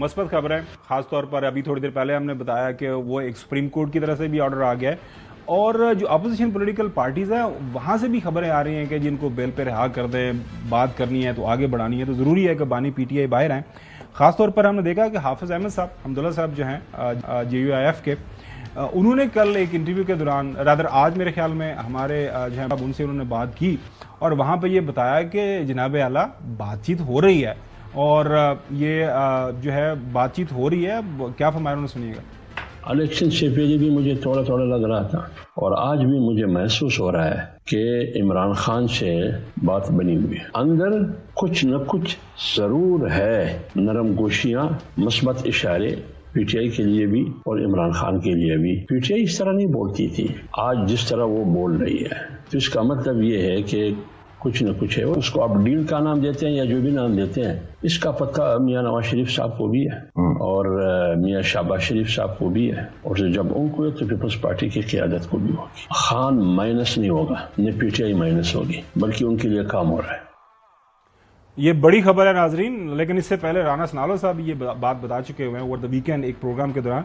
مثبت خبر ہے، خاص طور پر ابھی تھوڑی دیر پہلے ہم نے بتایا کہ وہ ایک سپریم کورٹ کی طرف سے بھی آرڈر آ گیا ہے اور جو اپوزیشن پولیٹیکل پارٹیز ہیں وہاں سے بھی خبریں آ رہی ہیں کہ جن کو بیل پہ رہا کر دیں، بات کرنی ہے تو آگے بڑھانی ہے تو ضروری ہے کہ بانی پی ٹی آئی باہر آئیں۔ خاص طور پر ہم نے دیکھا کہ حافظ احمد صاحب حمداللہ صاحب جو ہیں JUIF کے، انہوں نے کل ایک انٹرویو کے دوران آج میرے خیال میں ہمارے جو ہیں ان سے انہوں نے بات کی اور وہاں پہ یہ بتایا کہ جناب اعلیٰ بات چیت ہو رہی ہے اور یہ جو ہے بات چیت ہو رہی ہے۔ کیا فرمایا انہوں نے، سنیے گا۔ الیکشن سے پہلے بھی مجھے تھوڑا تھوڑا لگ رہا تھا اور آج بھی مجھے محسوس ہو رہا ہے کہ عمران خان سے بات بنی ہوئی ہے، اندر کچھ نہ کچھ ضرور ہے، نرم گوشیاں، مثبت اشارے پی ٹی آئی کے لیے بھی اور عمران خان کے لیے بھی۔ پی ٹی آئی اس طرح نہیں بولتی تھی، آج جس طرح وہ بول رہی ہے تو اس کا مطلب یہ ہے کہ کچھ نہ کچھ ہے۔ اس کو آپ ڈیل کا نام دیتے ہیں یا جو بھی نام دیتے ہیں، اس کا پتہ میاں نواز شریف صاحب کو بھی ہے اور میاں شہباز شریف صاحب کو بھی ہے، اور جب ان کو تو پیپلز پارٹی کی قیادت کو بھی ہوگی۔ خان مائنس نہیں ہوگا، نہ پی ٹی آئی مائنس ہوگی، بلکہ ان کے لیے کام ہو رہا ہے۔ یہ بڑی خبر ہے ناظرین، لیکن اس سے پہلے رانا سنالو صاحب یہ بات بتا چکے ہوئے ہیں اوور دا ویکینڈ ایک پروگرام کے دوران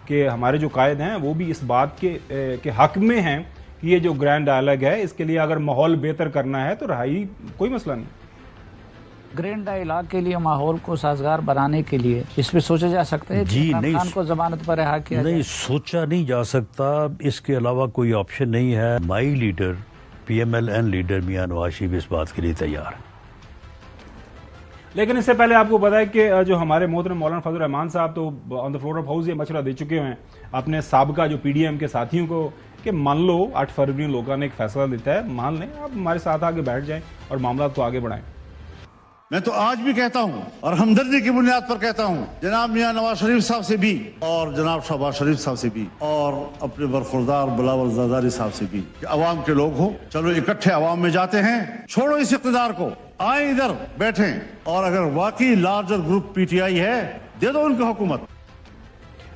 کہ ہمارے جو قائد ہیں وہ بھی اس بات کے حق میں ہیں کہ یہ جو گرینڈ ڈائلاگ ہے اس کے لیے اگر ماحول بہتر کرنا ہے تو رہائی کوئی مسئلہ نہیں۔ گرینڈ ڈائلاگ کے لیے ماحول کو سازگار بنانے کے لیے اس پہ سوچا جا سکتا ہے کہ عمران خان کو ضمانت پر رہا کیا جائے؟ نہیں سوچا نہیں جا سکتا، اس کے علاوہ کوئی آپشن نہیں ہے۔ مائی leader PMLN leader Mian Nawaz Sharif اس بات کے لیے تیار ہے۔ لیکن اس سے پہلے آپ کو پتا ہے کہ جو ہمارے محترم مولانا فضل الرحمان صاحب تو آن دا فلور آف ہاؤس یہ مشورہ دے چکے ہیں اپنے سابقہ جو PDM کے ساتھیوں کو کہ مان لو 8 فروری لوگوں نے ایک فیصلہ دیتا ہے، مان لیں، آپ ہمارے ساتھ آگے بیٹھ جائیں اور معاملات کو آگے بڑھائیں۔ میں تو آج بھی کہتا ہوں اور ہمدردی کی بنیاد پر کہتا ہوں جناب میاں نواز شریف صاحب سے بھی اور جناب شہباز شریف صاحب سے بھی اور اپنے برخوردار بلاول زرداری صاحب سے بھی کہ عوام کے لوگ ہو، چلو اکٹھے عوام میں جاتے ہیں، چھوڑو اس اقتدار کو، آئیں ادھر بیٹھیں اور اگر واقعی لارجر گروپ PTI ہے دے دو ان کو حکومت۔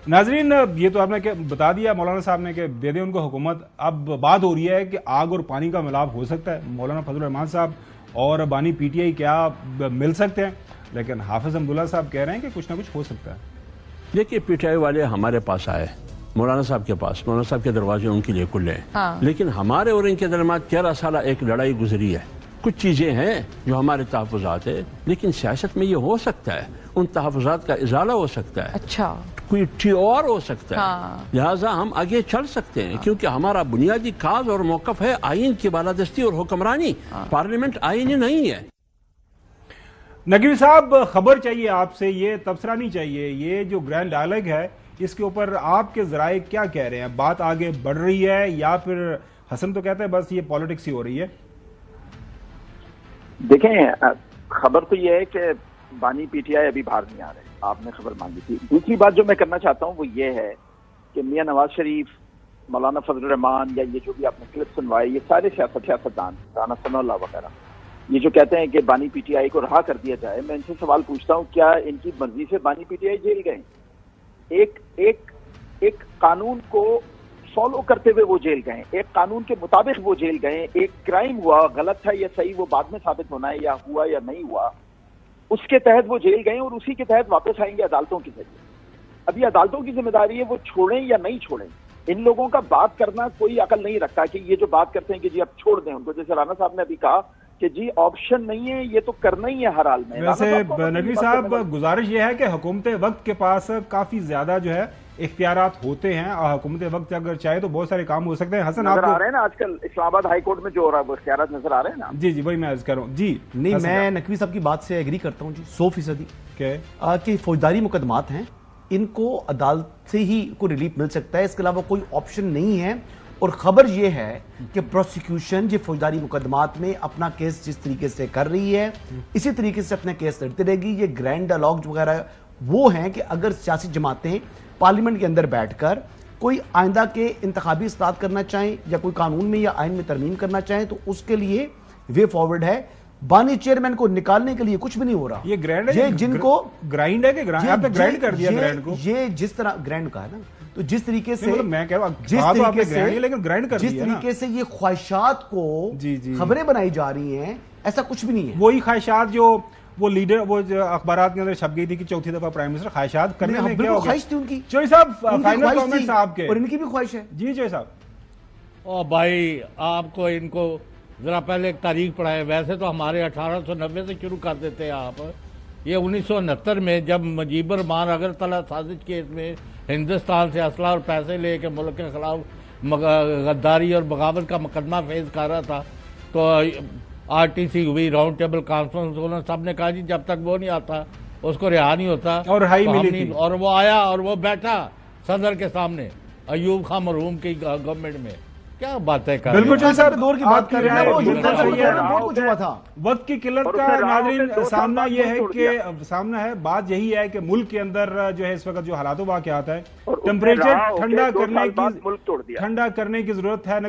ناظرین یہ تو آپ نے بتا دیا مولانا صاحب نے کہ دے دیں ان کو حکومت۔ اب بات ہو رہی ہے کہ آگ اور پانی کا ملاپ ہو سکتا ہے، مولانا فضل الرحمان صاحب اور بانی PTI کیا مل سکتے ہیں، لیکن حافظ حمداللہ صاحب کہہ رہے ہیں کہ کچھ نہ کچھ ہو سکتا ہے۔ دیکھیے PTI والے ہمارے پاس آئے، مولانا صاحب کے پاس، مولانا صاحب کے دروازے ان کے لیے کھلے ہیں، لیکن ہمارے اور ان کے درمیان 13 سالہ ایک لڑائی گزری ہے۔ کچھ چیزیں ہیں جو ہمارے تحفظات ہیں، لیکن سیاست میں یہ ہو سکتا ہے، ان تحفظات کا ازالہ ہو سکتا ہے، اچھا کوئی اور ہو سکتا ہے، لہٰذا ہم آگے چل سکتے ہیں کیونکہ ہمارا بنیادی کاز اور موقف ہے آئین کی بالادستی اور حکمرانی، پارلیمنٹ آئینی نہیں ہے۔ نقوی صاحب خبر چاہیے آپ سے، یہ تبصرہ نہیں چاہیے، یہ جو گرینڈ ڈائلاگ ہے اس کے اوپر آپ کے ذرائع کیا کہہ رہے ہیں؟ بات آگے بڑھ رہی ہے یا پھر حسن تو کہتا ہے بس یہ پالیٹکس ہی ہو رہی ہے؟ دیکھیں خبر تو یہ ہے کہ بانی PTI ابھی باہر نہیں آ رہے، آپ نے خبر مانگی تھی۔ دوسری بات جو میں کرنا چاہتا ہوں وہ یہ ہے کہ میاں نواز شریف، مولانا فضل الرحمان یا یہ جو بھی آپ نے کلپ سنوائے، یہ سارے سیاستدان، رانا ثناء اللہ وغیرہ، یہ جو کہتے ہیں کہ بانی PTI کو رہا کر دیا جائے، میں ان سے سوال پوچھتا ہوں کیا ان کی مرضی سے بانی PTI جیل گئے؟ ایک قانون کو فالو کرتے ہوئے وہ جیل گئے، ایک قانون کے مطابق وہ جیل گئے، ایک کرائم ہوا، غلط ہے یا صحیح وہ بعد میں ثابت ہونا ہے، یا ہوا یا نہیں ہوا، اس کے تحت وہ جیل گئے اور اسی کے تحت واپس آئیں گے عدالتوں کے ذریعے۔ ابھی عدالتوں کی ذمہ داری ہے وہ چھوڑیں یا نہیں چھوڑیں۔ ان لوگوں کا بات کرنا کوئی عقل نہیں رکھتا کہ یہ جو بات کرتے ہیں کہ جی اب چھوڑ دیں ان کو، جیسے رانا صاحب نے ابھی کہا کہ جی آپشن نہیں ہے، یہ تو کرنا ہی ہے ہر حال میں۔ ویسے نقوی صاحب گزارش یہ ہے کہ حکومت وقت کے پاس کافی زیادہ جو ہے اختیارات ہوتے ہیں، اور حکومت وقت اگر چاہے تو بہت سارے کام ہو سکتے ہیں۔ حسن آپ نظر آ رہے ہیں نا آج کل اسلام آباد ہائی کورٹ میں جو ہو رہا ہے وہ اختیارات نظر آ رہے ہیں نا؟ جی وہی میں عرض کر رہا ہوں۔ جی نہیں، میں نقوی صاحب کی بات سے ایگری کرتا ہوں جی 100%، کہ فوجداری مقدمات ہیں، ان کو عدالت سے ہی کو ریلیف مل سکتا ہے، اس کے علاوہ کوئی آپشن نہیں ہے۔ اور خبر یہ ہے کہ پروسیکیوشن جو فوجداری مقدمات میں اپنا کیس جس طریقے سے کر رہی ہے اسی طریقے سے اپنا کیس لڑتی رہے گی۔ یہ گرینڈ ڈائلاگ وغیرہ وہ ہیں کہ اگر سیاسی جماعتیں پارلیمنٹ کے اندر بیٹھ کر کوئی آئندہ کے انتخابی اصلاحات کرنا چاہیں یا کوئی قانون میں یا آئین میں ترمیم کرنا چاہیں تو اس کے لیے وے فارورڈ ہے۔ بانی چیئرمین کو نکالنے کے لیے کچھ بھی نہیں ہو رہا۔ یہ گرینڈ ہے، یہ جن کو گرائنڈ ہے کہ آپ نے گرائنڈ کر دیا گرینڈ کو، یہ جس طرح گرینڈ کا ہے نا، تو جس طریقے سے میں کہہ رہا ہوں جس طریقے سے یہ خواہشات کو خبریں بنائی جا رہی ہیں ایسا کچھ بھی نہیں ہے۔ وہی خواہشات جو وہ لیڈر وہ اخبارات کے اندر چھپ گئی تھی کہ چوتھی دفعہ پرائم منسٹر خواہشات کرنے میں کیا ہو گیا؟ خواہش تھی ان کی چوئی صاحب فائنل کامنٹس آپ کے، اور ان کی بھی خواہش ہے. جی چوئی صاحب. او بھائی آپ کو ان کو ذرا پہلے ایک تاریخ پڑھائے. ویسے تو ہمارے 1890 سے شروع کر دیتے ہیں آپ. یہ 1969 میں جب مجیب الرحمان اگرتلہ سازش کیس میں ہندوستان سے اسلحہ اور پیسے لے کے ملک کے خلاف غداری اور بغاوت کا مقدمہ فیس کر رہا تھا تو آر ٹی سی ہوئی، راؤنڈ ٹیبل کانفرنس، انہوں نے سب نے کہا جی جب تک وہ نہیں آتا اس کو رہا نہیں ہوتا. اور رہائی ملی تھی، اور وہ آیا اور وہ بیٹھا صدر کے سامنے ایوب خان مرحوم کی گورنمنٹ میں. کیا باتیں کر رہے ہیں؟ بالکل صاحب دور کی بات کر رہے ہیں. کچھ ہوا تھا وقت کی قلت کا ناظرین سامنا یہ ہے کہ سامنا ہے بات یہی ہے کہ ملک کے اندر جو ہے اس وقت جو حالات و واقعات ہیں ٹیمپریچر ٹھنڈا کرنے کی ضرورت ہے.